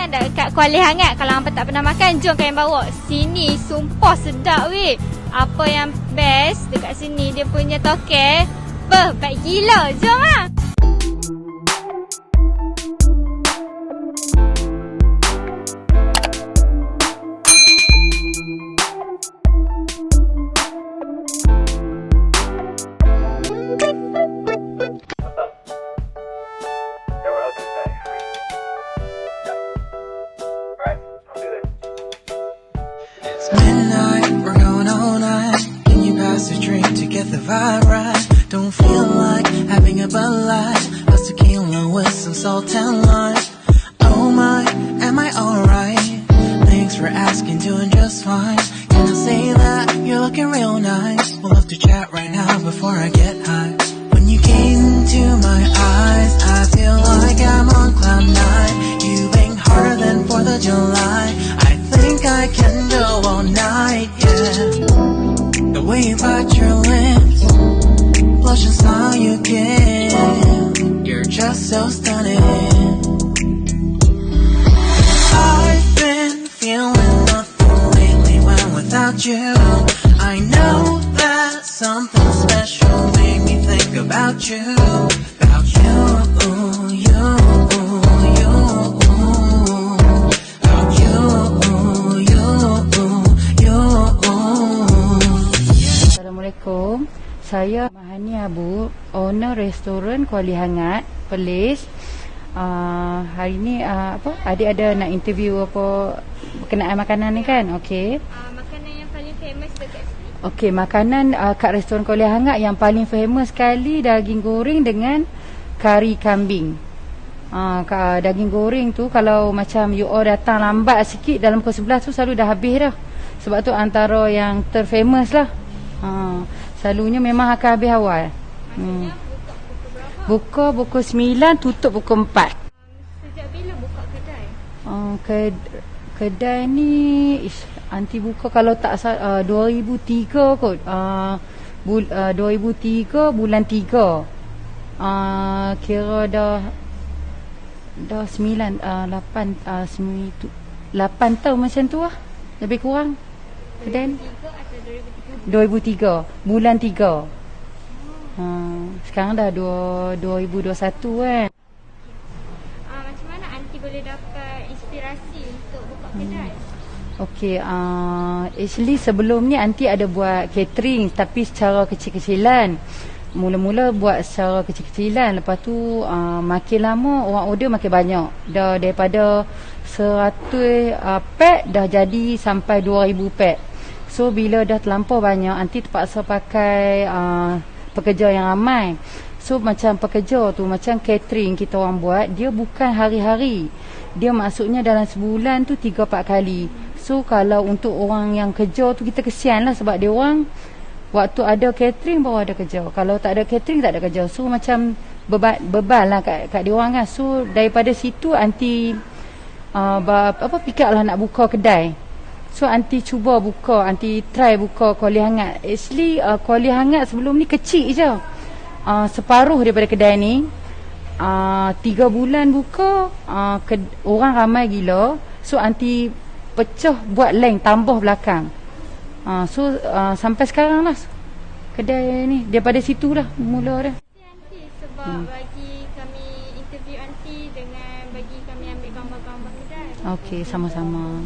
makan dekat Kuala Hangat. Kalau hampa tak pernah makan, jom kami bawa. Sini sumpah sedap weh. Apa yang best dekat sini, dia punya toke. Baik gila. Jom lah. It's midnight, we're going all night. Can you pass a drink to get the vibe right? Don't feel like having a Bud Light, a tequila with some salt and lime. Oh my, am I alright? Thanks for asking, doing just fine. Can I say that you're looking real nice? We'll have to chat right now before I get high. When you gaze into my eyes, I feel like I'm on cloud nine. You bang harder than 4th of July. I think I can go all night, yeah. The way you bite your lips, blush and smile you give, you're just so stunning. I've been feeling nothing lately when without you. I know that something special made me think about you, about you, you. Assalamualaikum. Saya Mahani Abu, owner restoran Kuala Hangat, Perlis. Hari ni adik ada nak interview apa berkenaan makanan ni kan? Okey. Makanan yang paling famous dekat sini. Okey, makanan kat restoran Kuala Hangat yang paling famous sekali daging goreng dengan kari kambing. Daging goreng tu kalau macam you all datang lambat sikit dalam pukul 11 tu selalu dah habis dah. Sebab tu antara yang terfamous lah. Selalunya memang akan habis awal. Buka pukul 9, tutup pukul 4. Sejak bila buka kedai? Kedai ni anti buka kalau tak 2003 kot. 2003 bulan 3. Kira dah 8 tahun macam tu lah. Lebih kurang. Kedai ni 2003 bulan 3. Sekarang dah 2021 kan. Macam mana anti boleh dapat inspirasi untuk buka kedai? Okey, actually sebelum ni anti ada buat catering tapi secara kecil-kecilan. Mula-mula buat secara kecil-kecilan, lepas tu makin lama orang order makin banyak. Dah daripada 100 pack dah jadi sampai 2000 pack. So bila dah terlampau banyak, anti terpaksa pakai pekerja yang ramai. So macam pekerja tu, macam catering kita orang buat, dia bukan hari-hari. Dia maksudnya dalam sebulan tu 3-4 kali. So kalau untuk orang yang kerja tu, kita kesian lah sebab dia orang waktu ada catering baru ada kerja. Kalau tak ada catering tak ada kerja. So macam beban lah kat dia orang kan. So daripada situ anti fikir lah nak buka kedai. So anti cuba buka, anti try buka Kuala Hangat. Actually Kuala Hangat sebelum ni kecil je. Separuh daripada kedai ni. 3 bulan buka, orang ramai gila. So anti pecah buat lain, tambah belakang. So sampai sekarang lah kedai ni. Daripada situ lah mula dah. Anti sebab bagi kami interview anti dengan bagi kami ambil gambar-gambar kedai. Okey, sama-sama.